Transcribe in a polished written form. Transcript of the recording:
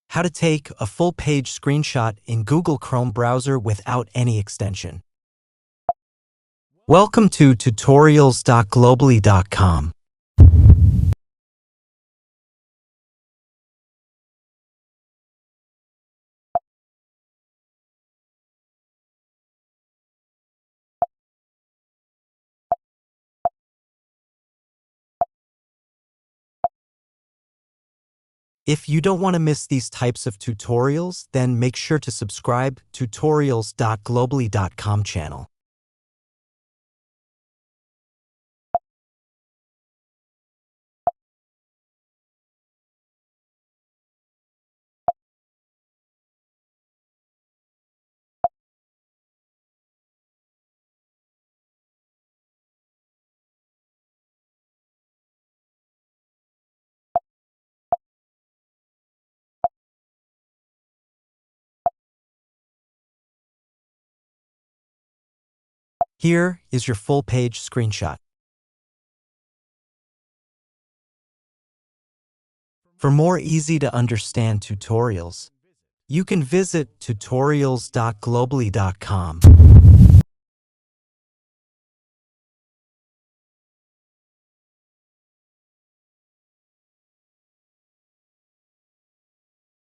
How to take a full page screenshot in Google Chrome browser without any extension. Welcome to tutorials.globally.com. If you don't want to miss these types of tutorials, then make sure to subscribe to tutorials.globally.com channel. Here is your full page screenshot. For more easy-to-understand tutorials, you can visit tutorials.globally.com.